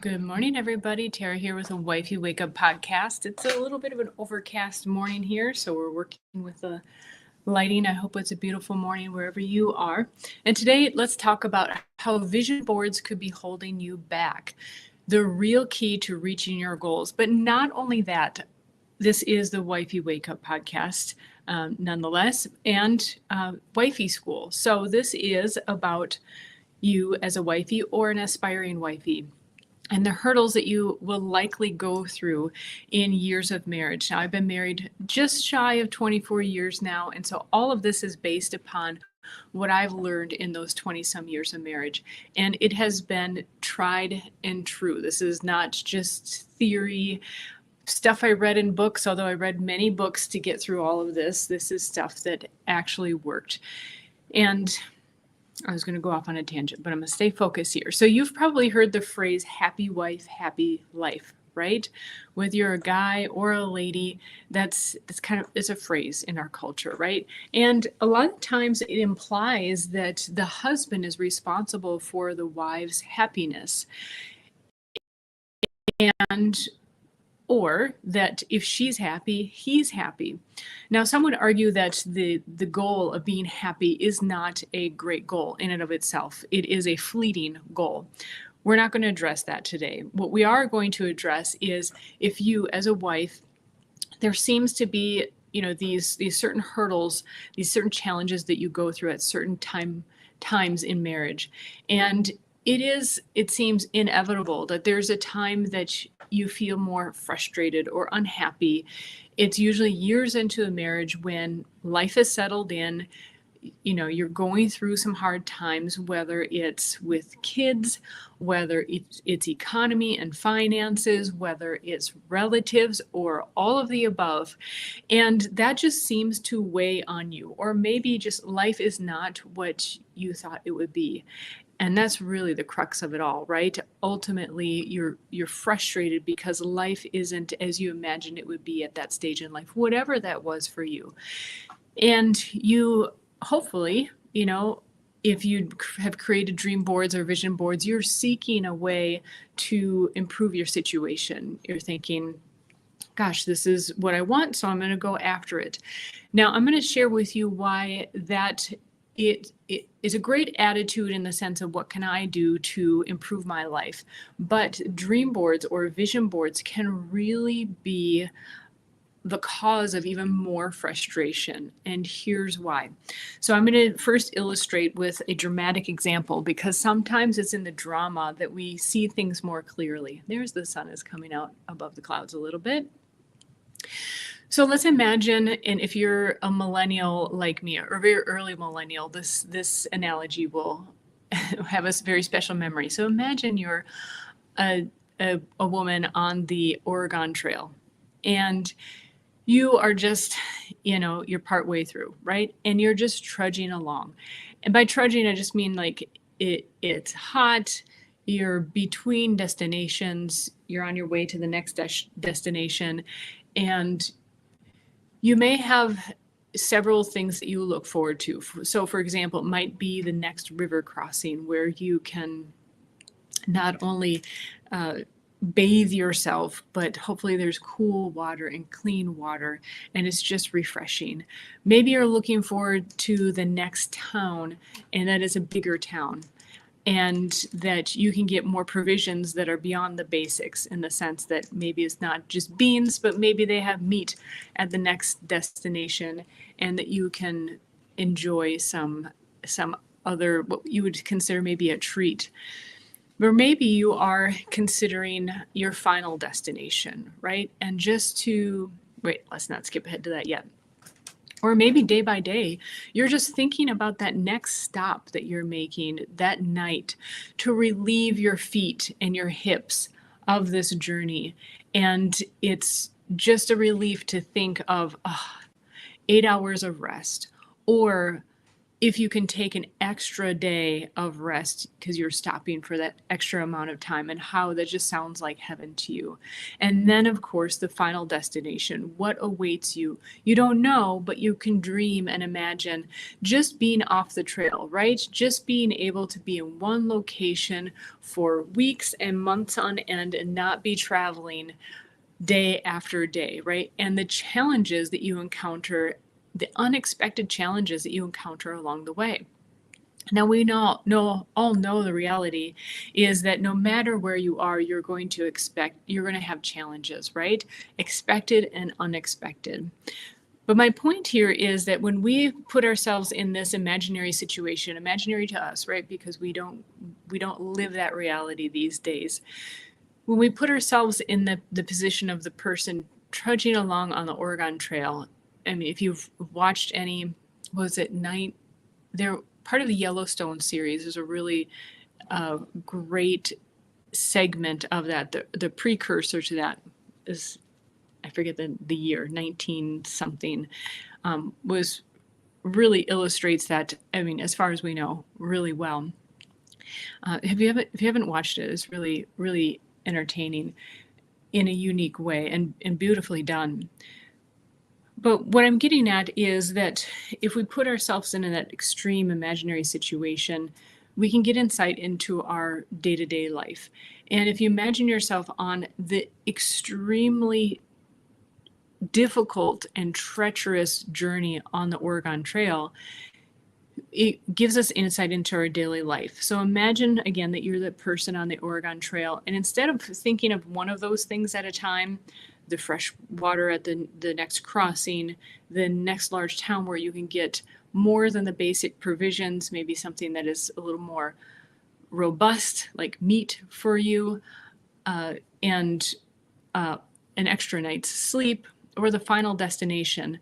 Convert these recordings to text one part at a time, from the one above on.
Good morning, everybody. Tara here with a Wifey Wake Up podcast. It's a little bit of an overcast morning here, so we're working with the lighting. I hope it's a beautiful morning wherever you are. And today, let's talk about how vision boards could be holding you back. The real key to reaching your goals. But not only that, this is the Wifey Wake Up podcast, nonetheless, and Wifey School. So this is about you as a wifey or an aspiring wifey and the hurdles that you will likely go through in years of marriage. Now, I've been married just shy of 24 years now, and so all of this is based upon what I've learned in those 20 some years of marriage. And it has been tried and true. This is not just theory, stuff I read in books, although I read many books to get through all of this. This is stuff that actually worked. And I was going to go off on a tangent, but I'm going to stay focused here. So you've probably heard the phrase happy wife, happy life, right? Whether you're a guy or a lady, that's kind of is a phrase in our culture, right? And a lot of times it implies that the husband is responsible for the wife's happiness. And or that if she's happy, he's happy. Now, some would argue that the goal of being happy is not a great goal in and of itself. It is a fleeting goal. We're not going to address that today. What we are going to address is if you, as a wife, there seems to be, these certain hurdles, these certain challenges that you go through at certain times in marriage, and it seems inevitable that there's a time that you feel more frustrated or unhappy. It's usually years into a marriage when life is settled in. You're going through some hard times, whether it's with kids, whether it's economy and finances, whether it's relatives, or all of the above. And that just seems to weigh on you, or maybe just life is not what you thought it would be. And that's really the crux of it all, right? Ultimately, you're frustrated because life isn't as you imagined it would be at that stage in life, whatever that was for you. And you hopefully, if you have created dream boards or vision boards, you're seeking a way to improve your situation. You're thinking, gosh, this is what I want, so I'm going to go after it. Now, I'm going to share with you why that it is a great attitude in the sense of what can I do to improve my life. But dream boards or vision boards can really be the cause of even more frustration. And here's why. So I'm going to first illustrate with a dramatic example, because sometimes it's in the drama that we see things more clearly. There's the sun is coming out above the clouds a little bit. So let's imagine, and if you're a millennial like me, or a very early millennial, this analogy will have a very special memory. So imagine you're a woman on the Oregon Trail, and you are just, you're partway through, right? And you're just trudging along. And by trudging, I just mean like it's hot, you're between destinations, you're on your way to the next destination, and you may have several things that you look forward to. So, for example, it might be the next river crossing where you can not only bathe yourself, but hopefully there's cool water and clean water, and it's just refreshing. Maybe you're looking forward to the next town, and that is a bigger town, and that you can get more provisions that are beyond the basics, in the sense that maybe it's not just beans, but maybe they have meat at the next destination, and that you can enjoy some other, what you would consider maybe a treat. Or maybe you are considering your final destination, right? And let's not skip ahead to that yet. Or maybe day by day, you're just thinking about that next stop that you're making that night to relieve your feet and your hips of this journey. And it's just a relief to think of 8 hours of rest, or if you can take an extra day of rest because you're stopping for that extra amount of time, and how that just sounds like heaven to you. And then, of course, the final destination, what awaits you. You don't know, but you can dream and imagine just being off the trail, right? Just being able to be in one location for weeks and months on end and not be traveling day after day, right? And the challenges that you encounter, the unexpected challenges that you encounter along the way. Now we all know the reality is that no matter where you are, you're going to have challenges, right? Expected and unexpected. But my point here is that when we put ourselves in this imaginary situation, imaginary to us, right? Because we don't live that reality these days. When we put ourselves in the position of the person trudging along on the Oregon Trail, I mean, if you've watched any, was it they're part of the Yellowstone series. There's a really great segment of that. The precursor to that is, I forget the year, 19 something, was really illustrates that. I mean, as far as we know, really well. If you haven't watched it, it's really, really entertaining in a unique way and beautifully done. But what I'm getting at is that if we put ourselves in that extreme imaginary situation, we can get insight into our day-to-day life. And if you imagine yourself on the extremely difficult and treacherous journey on the Oregon Trail, it gives us insight into our daily life. So imagine again that you're the person on the Oregon Trail, and instead of thinking of one of those things at a time, the fresh water at the next crossing, the next large town where you can get more than the basic provisions, maybe something that is a little more robust, like meat for you, and an extra night's sleep, or the final destination.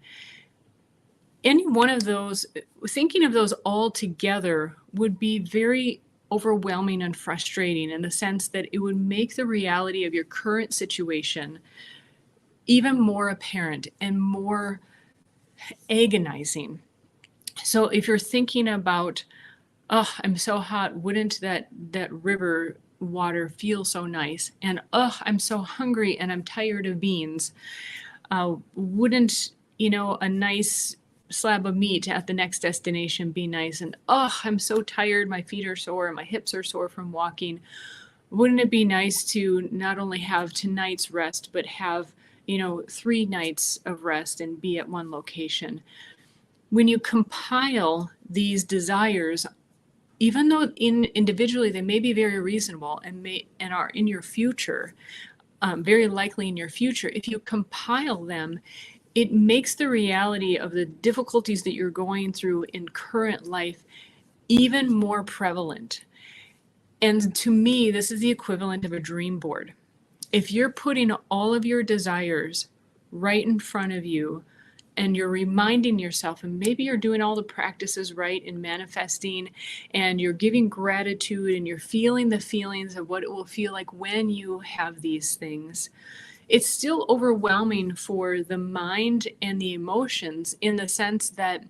Any one of those, thinking of those all together would be very overwhelming and frustrating in the sense that it would make the reality of your current situation even more apparent and more agonizing. So if you're thinking about, oh, I'm so hot, wouldn't that river water feel so nice? And oh, I'm so hungry and I'm tired of beans. Wouldn't, a nice slab of meat at the next destination be nice? And oh, I'm so tired, my feet are sore, my hips are sore from walking. Wouldn't it be nice to not only have tonight's rest, but have 3 nights of rest and be at one location? When you compile these desires, even though individually they may be very reasonable and are in your future, very likely in your future, if you compile them, it makes the reality of the difficulties that you're going through in current life even more prevalent. And to me, this is the equivalent of a dream board. If you're putting all of your desires right in front of you, and you're reminding yourself, and maybe you're doing all the practices right in manifesting, and you're giving gratitude, and you're feeling the feelings of what it will feel like when you have these things, it's still overwhelming for the mind and the emotions, in the sense that,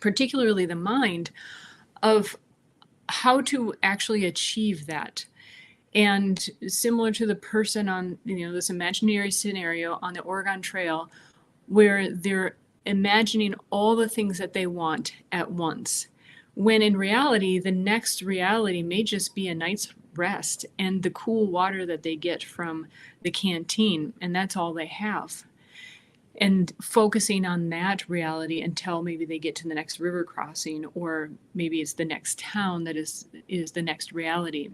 particularly the mind, of how to actually achieve that. And similar to the person on, this imaginary scenario on the Oregon Trail, where they're imagining all the things that they want at once, when in reality, the next reality may just be a night's rest and the cool water that they get from the canteen, and that's all they have. And focusing on that reality until maybe they get to the next river crossing, or maybe it's the next town that is the next reality.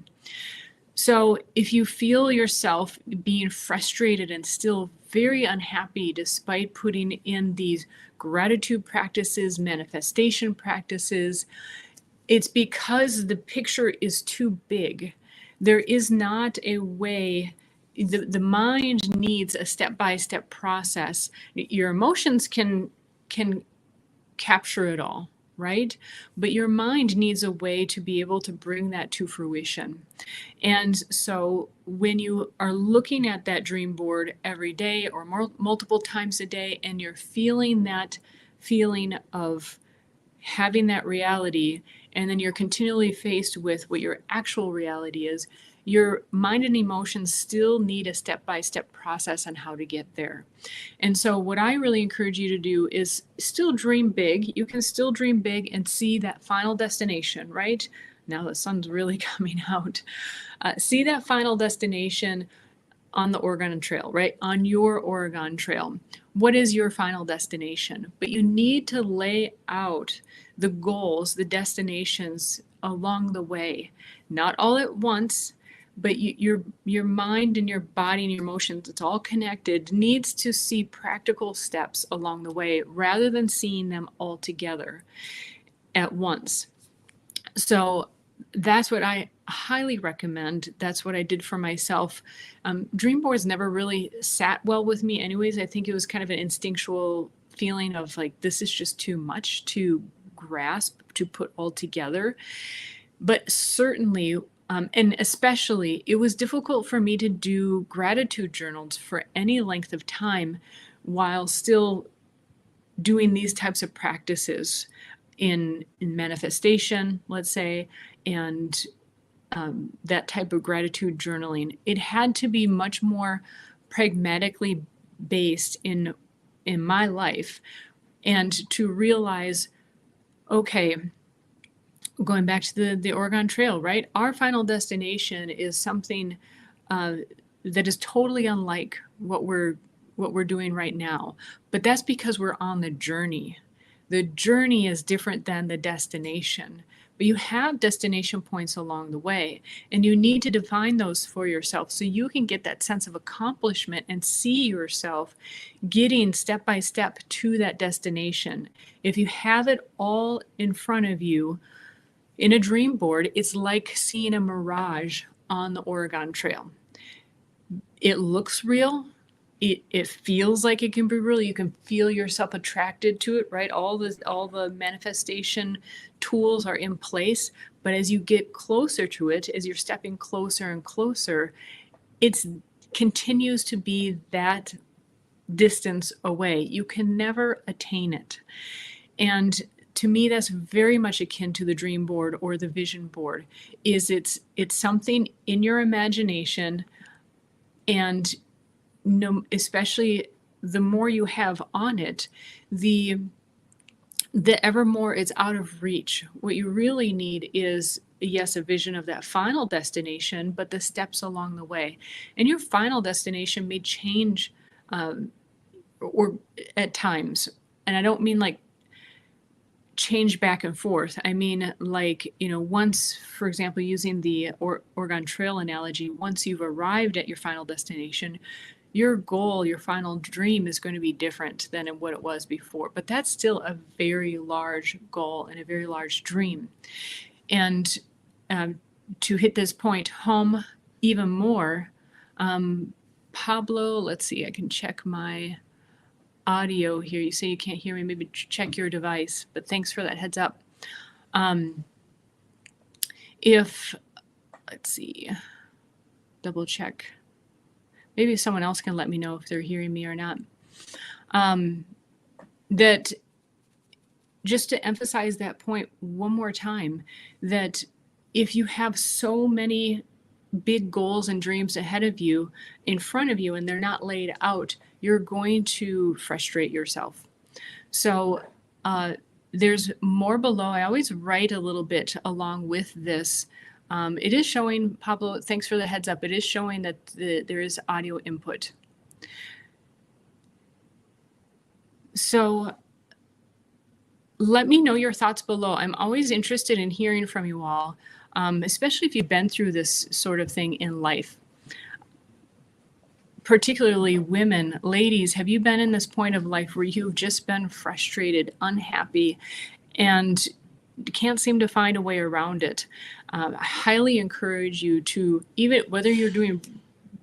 So if you feel yourself being frustrated and still very unhappy despite putting in these gratitude practices, manifestation practices, it's because the picture is too big. There is not a way. The mind needs a step-by-step process. Your emotions can capture it all, right? But your mind needs a way to be able to bring that to fruition. And so when you are looking at that dream board every day or multiple times a day, and you're feeling that feeling of having that reality, and then you're continually faced with what your actual reality is, your mind and emotions still need a step-by-step process on how to get there. And so what I really encourage you to do is still dream big. You can still dream big and see that final destination, right? Now the sun's really coming out. See that final destination on the Oregon Trail, right? On your Oregon Trail. What is your final destination? But you need to lay out the goals, the destinations along the way, not all at once, but your mind and your body and your emotions, it's all connected, needs to see practical steps along the way rather than seeing them all together at once. So that's what I highly recommend. That's what I did for myself. Dream boards never really sat well with me anyways. I think it was kind of an instinctual feeling of like, this is just too much to grasp, to put all together. But certainly, and especially, it was difficult for me to do gratitude journals for any length of time while still doing these types of practices in manifestation, let's say, and that type of gratitude journaling. It had to be much more pragmatically based in my life, and to realize, okay, going back to the Oregon Trail, right? Our final destination is something that is totally unlike what we're doing right now. But that's because we're on the journey. The journey is different than the destination. But you have destination points along the way, and you need to define those for yourself so you can get that sense of accomplishment and see yourself getting step by step to that destination. If you have it all in front of you in a dream board, it's like seeing a mirage on the Oregon Trail. It looks real. It feels like it can be real. You can feel yourself attracted to it, right? All the manifestation tools are in place. But as you get closer to it, as you're stepping closer and closer, it continues to be that distance away. You can never attain it. And to me, that's very much akin to the dream board or the vision board. It's something in your imagination, and especially the more you have on it, the ever more it's out of reach. What you really need is, yes, a vision of that final destination, but the steps along the way. And your final destination may change or at times. And I don't mean like change back and forth. I mean, like, once, for example, using the Oregon Trail analogy, once you've arrived at your final destination, your goal, your final dream is going to be different than what it was before. But that's still a very large goal and a very large dream. And to hit this point home even more, Pablo, let's see, I can check my audio here. You say you can't hear me, maybe check your device, but thanks for that heads up. Let's see, double check. Maybe someone else can let me know if they're hearing me or not. That just to emphasize that point one more time, that if you have so many big goals and dreams ahead of you, in front of you, and they're not laid out, you're going to frustrate yourself. So there's more below. I always write a little bit along with this. It is showing, Pablo, thanks for the heads up. It is showing that there is audio input. So let me know your thoughts below. I'm always interested in hearing from you all, especially if you've been through this sort of thing in life. Particularly women, ladies, have you been in this point of life where you've just been frustrated, unhappy, and can't seem to find a way around it? I highly encourage you to, even whether you're doing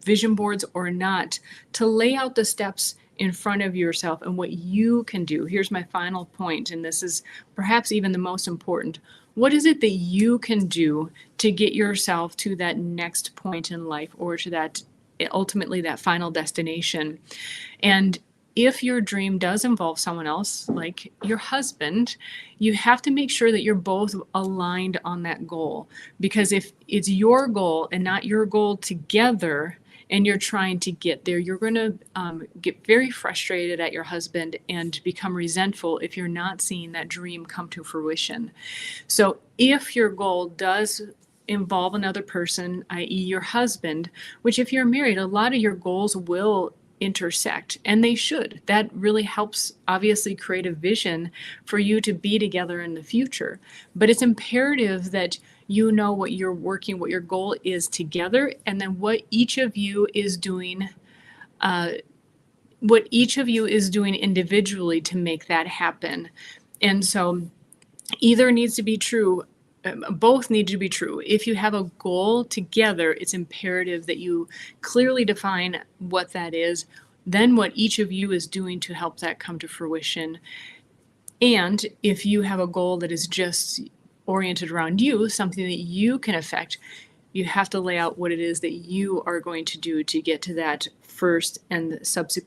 vision boards or not, to lay out the steps in front of yourself and what you can do. Here's my final point, and this is perhaps even the most important. What is it that you can do to get yourself to that next point in life, or to that ultimately that final destination? And if your dream does involve someone else, like your husband, you have to make sure that you're both aligned on that goal. Because if it's your goal and not your goal together, and you're trying to get there, you're going to get very frustrated at your husband and become resentful if you're not seeing that dream come to fruition. So if your goal does involve another person, i.e., your husband, which if you're married, a lot of your goals will intersect, and they should. That really helps obviously create a vision for you to be together in the future. But it's imperative that you know what you're working, what your goal is together, and then what each of you is doing. What each of you is doing individually to make that happen. And so either needs to be true, both need to be true. If you have a goal together, it's imperative that you clearly define what that is, then what each of you is doing to help that come to fruition. And if you have a goal that is just oriented around you, something that you can affect, you have to lay out what it is that you are going to do to get to that first and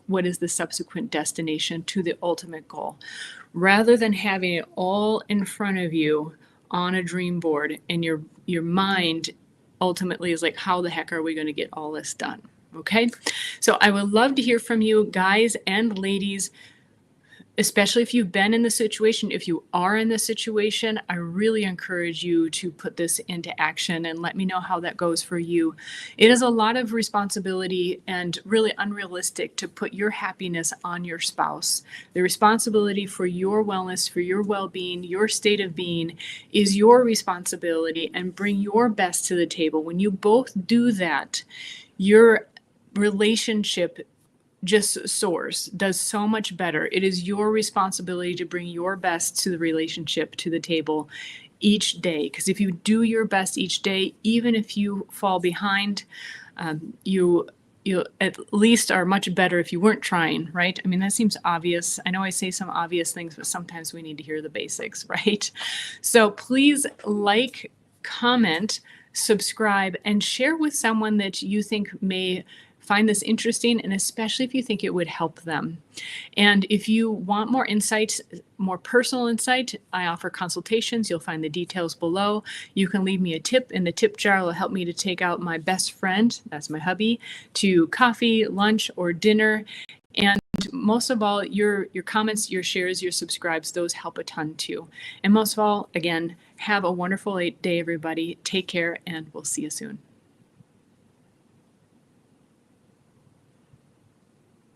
what is the subsequent destination to the ultimate goal, rather than having it all in front of you on a dream board, and your mind ultimately is like, how the heck are we going to get all this done? Okay, so I would love to hear from you, guys and ladies, especially if you've been in the situation. If you are in the situation, I really encourage you to put this into action and let me know how that goes for you. It is a lot of responsibility and really unrealistic to put your happiness on your spouse. The responsibility for your wellness, for your well-being, your state of being is your responsibility, and bring your best to the table. When you both do that, your relationship just soars, does so much better. It is your responsibility to bring your best to the relationship, to the table each day. Because if you do your best each day, even if you fall behind, you at least are much better if you weren't trying, right? I mean, that seems obvious. I know I say some obvious things, but sometimes we need to hear the basics, right? So please like, comment, subscribe, and share with someone that you think may find this interesting, and especially if you think it would help them. And if you want more insight, more personal insight, I offer consultations. You'll find the details below. You can leave me a tip in the tip jar. It'll help me to take out my best friend, that's my hubby, to coffee, lunch, or dinner. And most of all, your comments, your shares, your subscribes, those help a ton too. And most of all, again, have a wonderful day, everybody. Take care, and we'll see you soon.